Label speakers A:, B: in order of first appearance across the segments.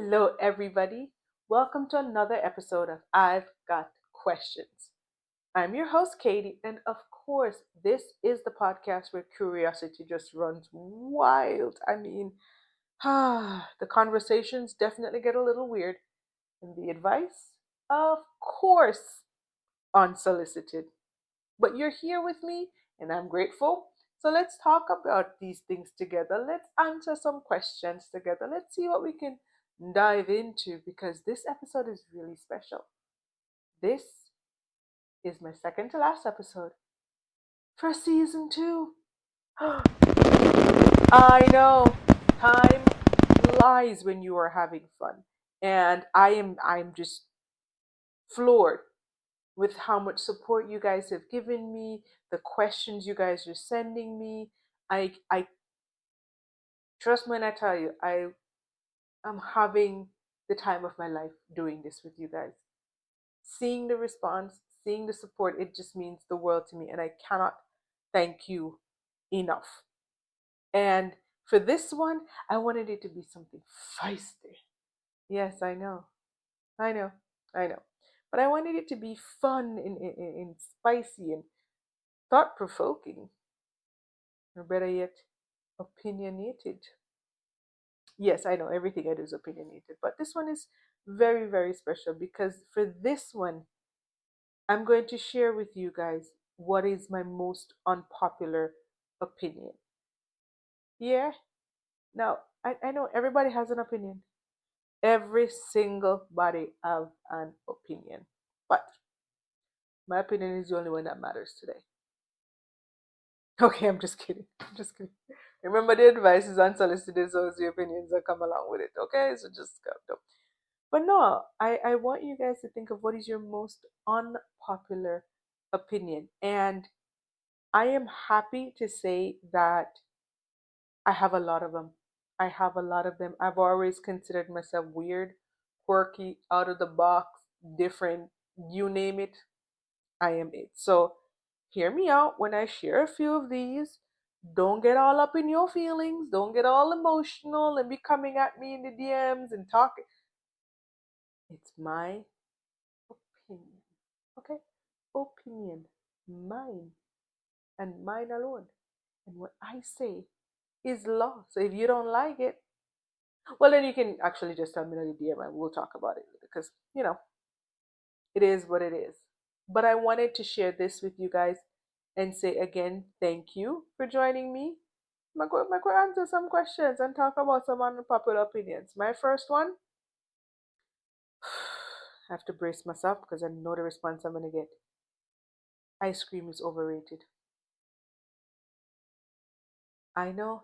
A: Hello, everybody. Welcome to another episode of I've Got Questions. I'm your host, Katie, and of course, this is the podcast where curiosity just runs wild. The conversations definitely get a little weird, and the advice, of course, unsolicited. But you're here with me, and I'm grateful. So let's talk about these things together. Let's answer some questions together. Let's see what we can dive into because this episode is really special. This is my second to last episode for season two. I know time flies when you are having fun. And I'm just floored with how much support you guys have given me, the questions you guys are sending me. I trust me when I tell you, I am having the time of my life doing this with you guys. Seeing the response, seeing the support, it just means the world to me, and I cannot thank you enough. And for this one, I wanted it to be something feisty. Yes, I know, I know. But I wanted it to be fun and spicy and thought provoking, or better yet, opinionated. Yes, I know everything I do is opinionated, but this one is very, very special because for this one, I'm going to share with you guys what is my most unpopular opinion. Yeah, now I know everybody has an opinion. Every single body have an opinion. But my opinion is the only one that matters today. Okay, I'm just kidding. I'm just kidding. Remember, the advice is unsolicited, so it's the opinions that come along with it. Okay, so just go. But no, I want you guys to think of what is your most unpopular opinion. And I am happy to say that I have a lot of them. I have a lot of them. I've always considered myself weird, quirky, out of the box, different, you name it, I am it. So hear me out when I share a few of these. Don't get all up in your feelings. Don't get all emotional and be coming at me in the DMs and talking. It's my opinion. Okay? Opinion. Mine. And mine alone. And what I say is law. So if you don't like it, well, then you can actually just tell me in the DM and we'll talk about it because, it is what it is. But I wanted to share this with you guys and say again, thank you for joining me. I'm going to answer some questions and talk about some unpopular opinions. My first one, I have to brace myself because I know the response I'm going to get. Ice cream is overrated. I know.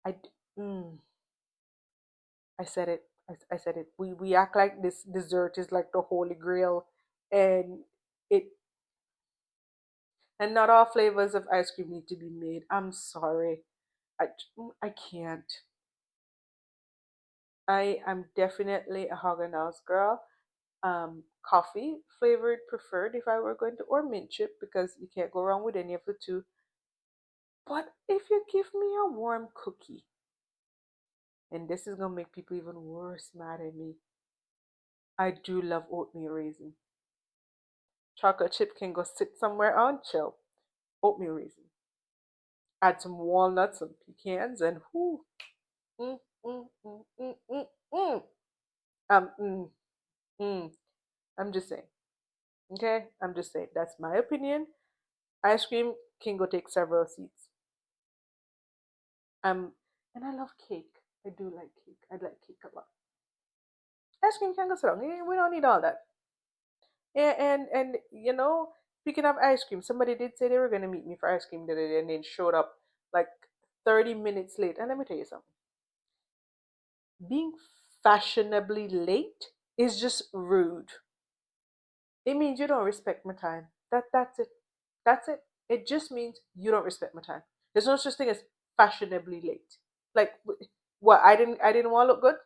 A: I, mm, I said it. I said it. We act like this dessert is like the holy grail, and it and not all flavors of ice cream need to be made. I'm sorry. I I can't. I am definitely a Haagen-Dazs girl. Coffee flavored preferred if I were going to, or mint chip because you can't go wrong with any of the two. But if you give me a warm cookie, and this is gonna make people even worse mad at me, I do love oatmeal raisin. Chocolate chip can go sit somewhere on chill. Oatmeal raisin. Add some walnuts, some pecans, and whoo, mm, mm, mm, mm, mm, mm. Um, mm, mm. I'm just saying. Okay, I'm just saying. That's my opinion. Ice cream can go take several seats. Um, and I love cake. I do like cake. I like cake a lot. Ice cream can go strong. We don't need all that. And speaking of ice cream, somebody did say they were gonna meet me for ice cream the other day, and then showed up like 30 minutes late. And let me tell you something. Being fashionably late is just rude. It means you don't respect my time. That's it. That's it. It just means you don't respect my time. There's no such thing as fashionably late. Like what? I didn't want to look good,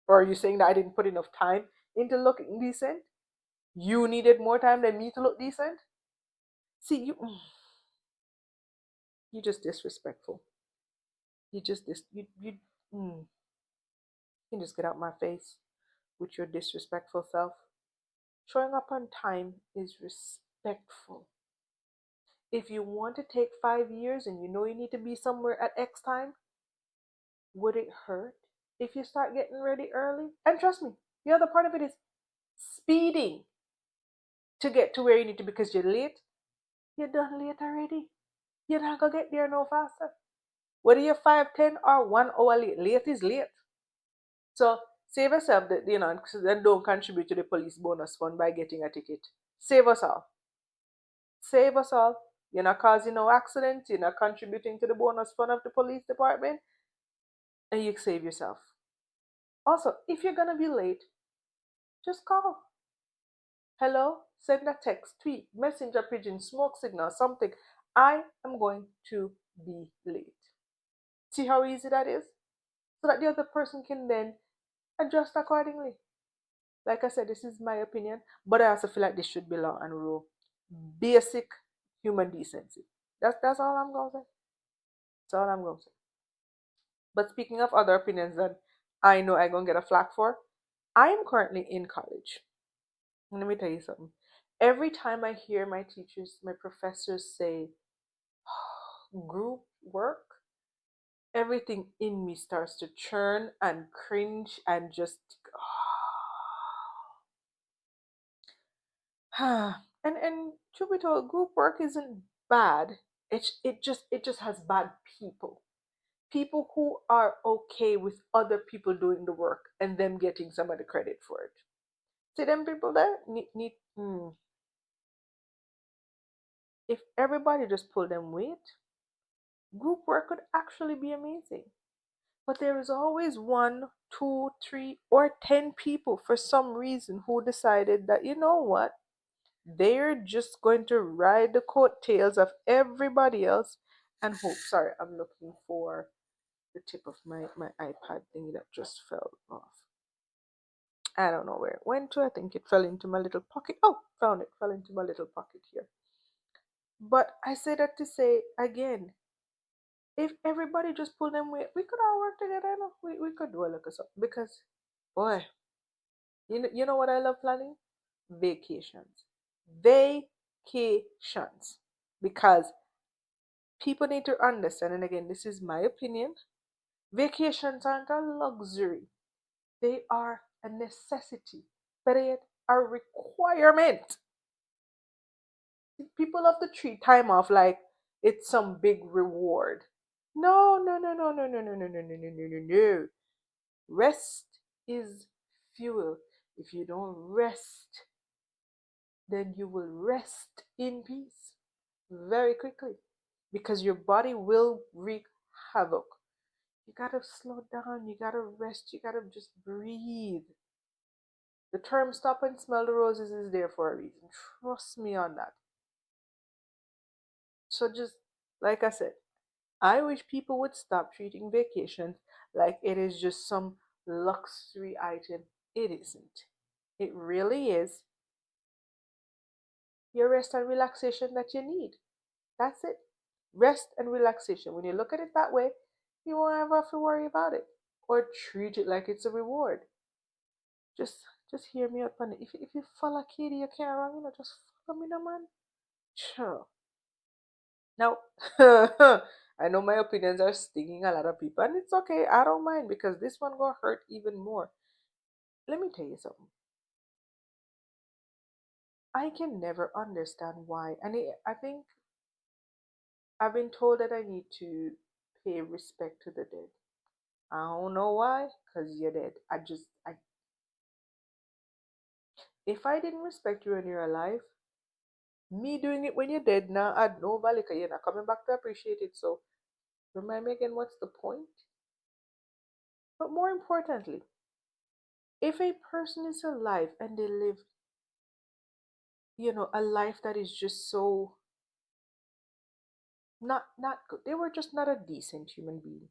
A: or are you saying that I didn't put enough time into looking decent? You needed more time than me to look decent. See you just disrespectful. You just dis you. Mm. You can just get out my face with your disrespectful self. Showing up on time is respectful. If you want to take 5 years and you know you need to be somewhere at X time, would it hurt if you start getting ready early? And trust me, the other part of it is speeding to get to where you need to because you're late. You're done late already. You're not gonna get there no faster. Whether you're 5, 10, or 1 hour late, late is late. So save yourself that then don't contribute to the police bonus fund by getting a ticket. Save us all. Save us all. You're not causing no accidents. You're not contributing to the bonus fund of the police department, and you save yourself. Also, if you're gonna be late, just call. Hello, send a text, tweet, messenger pigeon, smoke signal, something. I am going to be late. See how easy that is? So that the other person can then adjust accordingly. Like I said, this is my opinion, but I also feel like this should be law and rule. Basic human decency. That's all I'm gonna say. That's all I'm gonna say. But speaking of other opinions that I know I'm gonna get a flack for, I am currently in college. Let me tell you something. Every time I hear my teachers, my professors say group work, everything in me starts to churn and cringe and just and truth be told, group work isn't bad. It just has bad people. People who are okay with other people doing the work and them getting some of the credit for it. See them people there if everybody just pull them weight, group work could actually be amazing. But there is always one, two, three, or 10 people for some reason who decided that, you know what, they're just going to ride the coattails of everybody else and hope. Sorry, I'm looking for the tip of my iPad thing that just fell off. I don't know where it went to. I think it fell into my little pocket. Oh, found it. Fell into my little pocket here. But I say that to say again, if everybody just pulled them weight, we could all work together. No? We could do a little something because, boy, you know what I love planning? Vacations. Vacations. Because people need to understand, and again, this is my opinion, vacations aren't a luxury. They are a necessity. Better yet, a requirement. People love to treat time off like it's some big reward. No, no, no, no, no, no, no, no, no, no, no, no, no, no. Rest is fuel. If you don't rest, then you will rest in peace very quickly because your body will wreak havoc. You gotta slow down, you gotta rest, you gotta just breathe. The term stop and smell the roses is there for a reason. Trust me on that. So, just like I said, I wish people would stop treating vacations like it is just some luxury item. It isn't. It really is your rest and relaxation that you need. That's it. Rest and relaxation. When you look at it that way, you won't ever have to worry about it or treat it like it's a reward. Just just hear me out on it. If you follow Katie, you can't wrong, just follow me, no man. Sure. Now, I know my opinions are stinging a lot of people, and it's okay. I don't mind because this one gonna hurt even more. Let me tell you something. I can never understand why, and I think I've been told that I need to pay respect to the dead. I don't know why, cause you're dead. If I didn't respect you when you're alive, me doing it when you're dead now add no value, cause you're not coming back to appreciate it. So remind me again, what's the point? But more importantly, if a person is alive and they live, a life that is just so not good, they were just not a decent human being.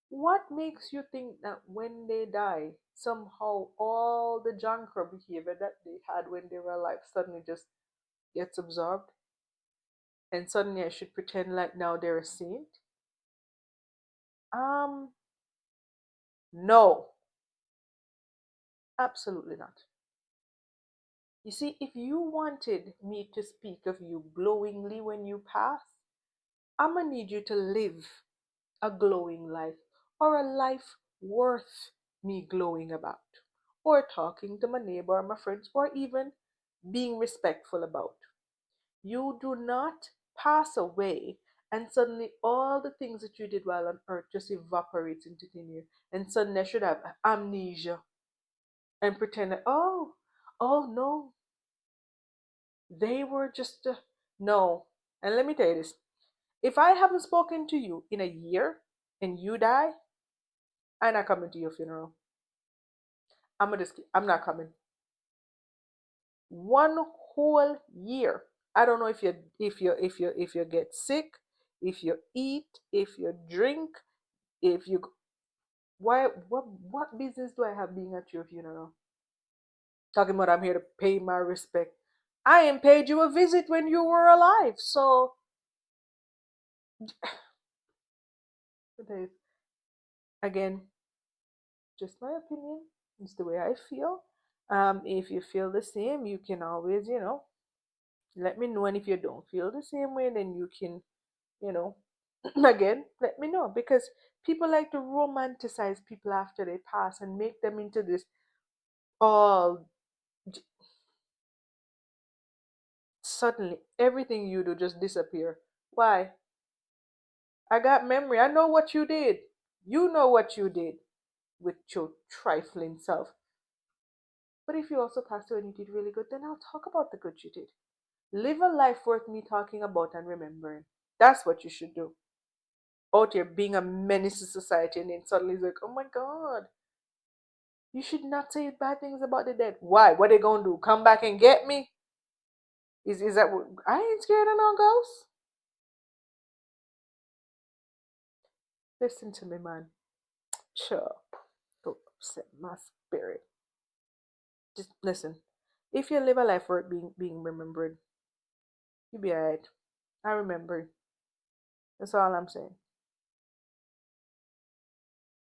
A: What makes you think that when they die, somehow all the junker behavior that they had when they were alive suddenly just gets absorbed, and suddenly I should pretend like now they're a saint? Um, no. Absolutely not. You see, if you wanted me to speak of you glowingly when you pass, I'm gonna need you to live a glowing life, or a life worth me glowing about, or talking to my neighbor or my friends, or even being respectful about. You do not pass away and suddenly all the things that you did while on earth just evaporates into thin air, and suddenly I should have amnesia and pretend that, oh no, they were just no. And let me tell you this: if I haven't spoken to you in a year and you die, I'm not coming to your funeral. I'm not coming. One whole year. I don't know if you get sick, if you eat, if you drink, if you why what business do I have being at your funeral? Talking about I'm here to pay my respect. I ain't paid you a visit when you were alive. So again, just my opinion. It's the way I feel. If you feel the same, you can always, let me know. And if you don't feel the same way, then you can, you know, again, let me know. Because people like to romanticize people after they pass and make them into this all suddenly everything you do just disappear. Why? I got memory. I know what you did. You know what you did with your trifling self. But if you also passed away and you did really good, then I'll talk about the good you did. Live a life worth me talking about and remembering. That's what you should do. Out here being a menace to society, and then suddenly it's like, oh my god, you should not say bad things about the dead. Why? What they gonna do? Come back and get me? Is that what? I ain't scared of no ghosts. Listen to me, man. Sure. Don't upset my spirit. Just listen. If you live a life worth being remembered, you'll be alright. I remember. That's all I'm saying.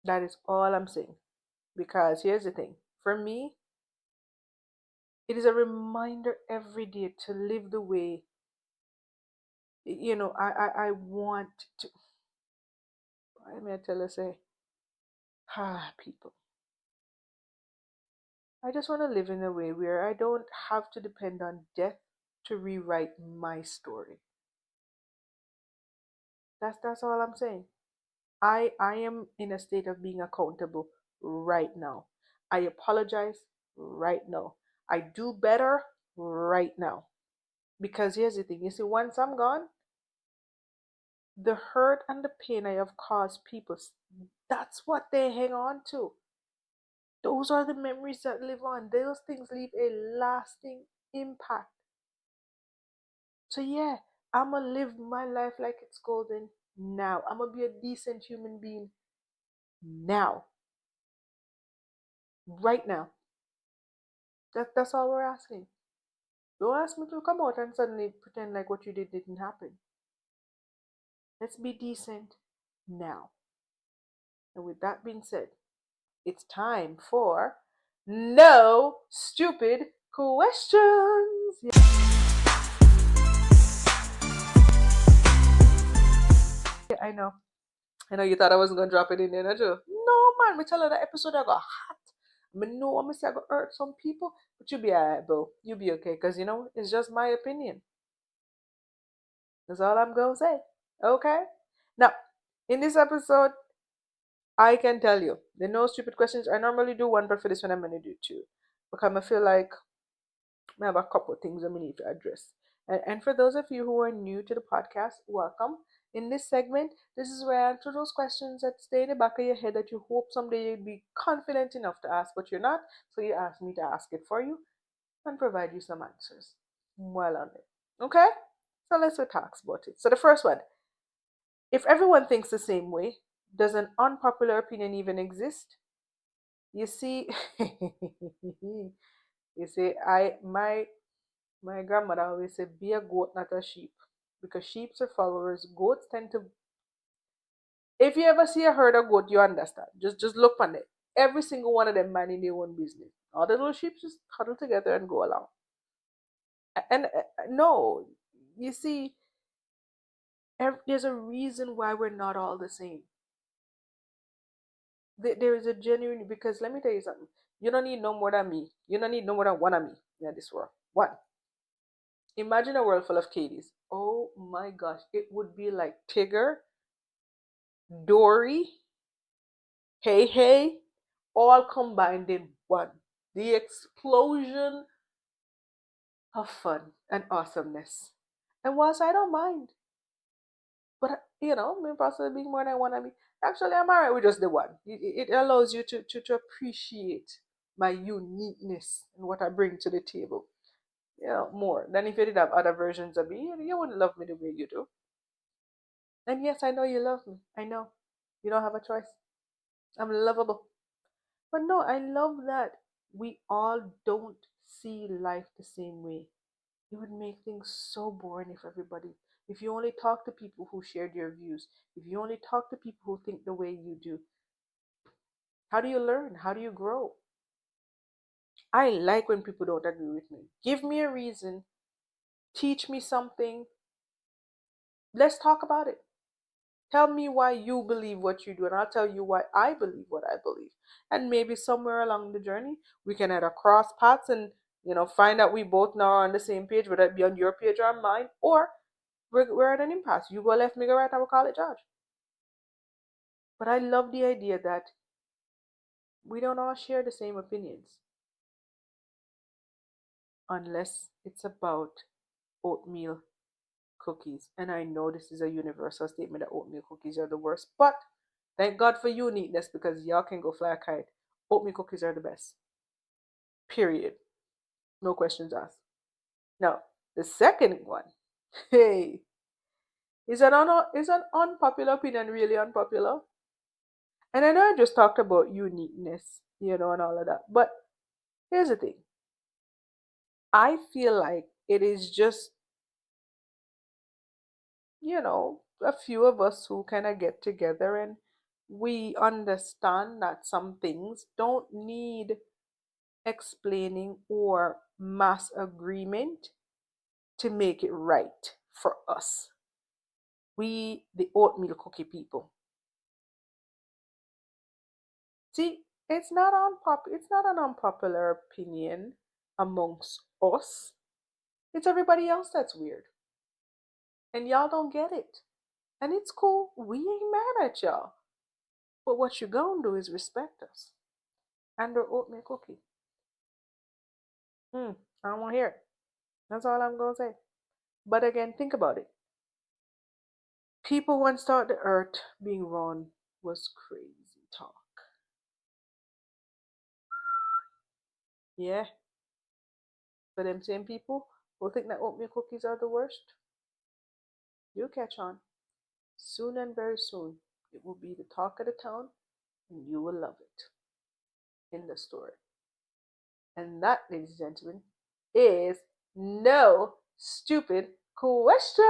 A: That is all I'm saying. Because here's the thing. For me, it is a reminder every day to live the way I want to. I may tell you say, people. I just want to live in a way where I don't have to depend on death to rewrite my story. That's all I'm saying. I am in a state of being accountable right now. I apologize right now. I do better right now. Because here's the thing, you see, once I'm gone, the hurt and the pain I have caused people, that's what they hang on to. Those are the memories that live on. Those things leave a lasting impact. So yeah, I'ma live my life like it's golden now. I'ma be a decent human being now. Right now. That's all we're asking. Don't ask me to come out and suddenly pretend like what you did didn't happen. Let's be decent now. And with that being said, it's time for No Stupid Questions. Yeah, I know. I know you thought I wasn't gonna drop it in there, not you? No, man. We tell her that episode I got hot. I know I'm gonna hurt some people, but you'll be alright, bro. You'll be okay, cause it's just my opinion. That's all I'm gonna say. Okay. Now, in this episode, I can tell you the no stupid questions. I normally do one, but for this one, I'm gonna do two because I feel like I have a couple of things I need to address. And for those of you who are new to the podcast, welcome. In this segment, this is where I answer those questions that stay in the back of your head that you hope someday you'd be confident enough to ask, but you're not. So you ask me to ask it for you and provide you some answers while on it. Okay? So let's talk about it. So the first one, if everyone thinks the same way, does an unpopular opinion even exist? You see, you see, my grandmother always said, "Be a goat, not a sheep," because sheep are followers. Goats tend to. If you ever see a herd of goat, you understand. Just look on it. Every single one of them minding their own business. All the little sheep just huddle together and go along. And no, you see, there's a reason why we're not all the same. There is a genuine, because let me tell you something. You don't need no more than me. You don't need no more than one of me in this world. One. Imagine a world full of Katies. Oh my gosh, it would be like Tigger, Dory, Hey Hey, all combined in one. The explosion of fun and awesomeness. And whilst I don't mind, but me possibly being more than one of me. Actually, I'm alright with just the one. It allows you to appreciate my uniqueness and what I bring to the table. More than if you did have other versions of me, you wouldn't love me the way you do. And yes, I know you love me. I know. You don't have a choice. I'm lovable. But no, I love that we all don't see life the same way. It would make things so boring if you only talk to people who shared your views, if you only talk to people who think the way you do. How do you learn? How do you grow? I like when people don't agree with me. Give me a reason, teach me something. Let's talk about it. Tell me why you believe what you do, and I'll tell you why I believe what I believe. And maybe somewhere along the journey, we can either cross paths and find out we both now are on the same page, whether it be on your page or on mine, or we're at an impasse. You go left, me go right, I will call it judge. But I love the idea that we don't all share the same opinions unless it's about oatmeal cookies. And I know this is a universal statement that oatmeal cookies are the worst, but thank God for uniqueness because y'all can go fly a kite. Oatmeal cookies are the best. Period. No questions asked. Now, the second one, hey, is an unpopular opinion really unpopular? And I know I just talked about uniqueness, and all of that. But here's the thing. I feel like it is just, a few of us who kind of get together and we understand that some things don't need explaining or mass agreement to make it right for us. We, the oatmeal cookie people. See, it's not an unpopular opinion amongst us. It's everybody else that's weird. And y'all don't get it. And it's cool. We ain't mad at y'all. But what you gonna do is respect us. And the oatmeal cookie. I don't wanna hear it. That's all I'm gonna say. But again, think about it. People once thought the earth being round was crazy talk. Yeah. For them same people who think that oatmeal cookies are the worst, you'll catch on. Soon and very soon, it will be the talk of the town, and you will love it in the story. And that, ladies and gentlemen, is No Stupid Questions.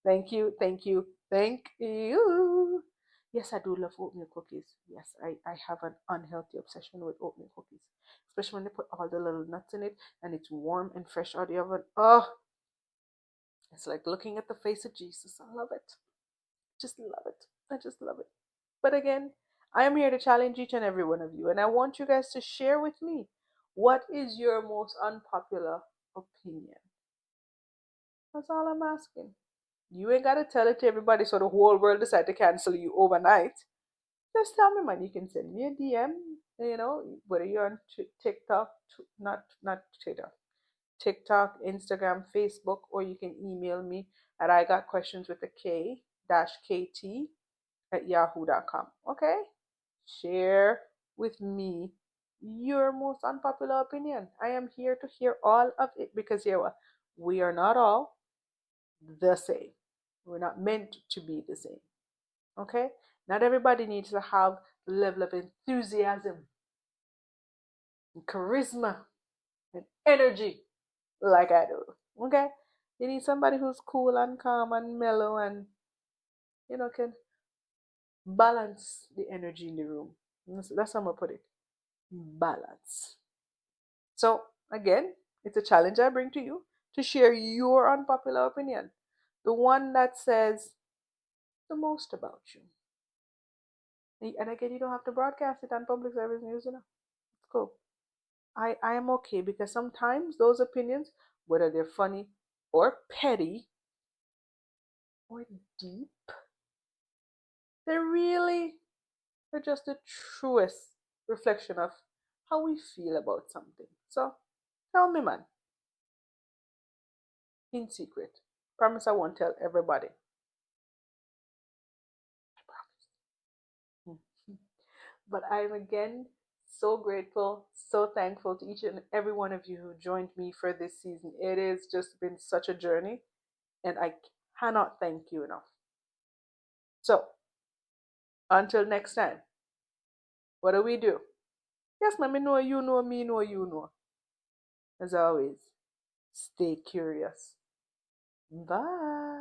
A: Thank you, thank you, thank you. Yes, I do love oatmeal cookies. Yes, I have an unhealthy obsession with oatmeal cookies, especially when they put all the little nuts in it and it's warm and fresh out of the oven. Oh, it's like looking at the face of Jesus. I love it. Just love it. I just love it. But again, I am here to challenge each and every one of you, and I want you guys to share with me what is your most unpopular opinion. That's all I'm asking. You ain't gotta tell it to everybody so the whole world decide to cancel you overnight. Just tell me, man. You can send me a DM. Whether you're on TikTok, not Twitter, TikTok, Instagram, Facebook, or you can email me at I Got Questions with a K dash KT at yahoo.com. Okay? Share with me your most unpopular opinion. I am here to hear all of it because here we are not all the same. We're not meant to be the same. Okay? Not everybody needs to have the level of enthusiasm and charisma and energy like I do. Okay? You need somebody who's cool and calm and mellow and can balance the energy in the room. That's how I'm gonna put it. Balance. So again, it's a challenge I bring to you to share your unpopular opinion, the one that says the most about you. And again, you don't have to broadcast it on public service news, It's cool. I am okay because sometimes those opinions, whether they're funny or petty or deep, they're just the truest reflection of how we feel about something. So tell me, man, in secret. Promise I won't tell everybody. I promise. But I'm again so grateful, so thankful to each and every one of you who joined me for this season. It has just been such a journey, and I cannot thank you enough. So, until next time, what do we do? Yes, ma'am, me know you know me, know you know. As always, stay curious. Bye.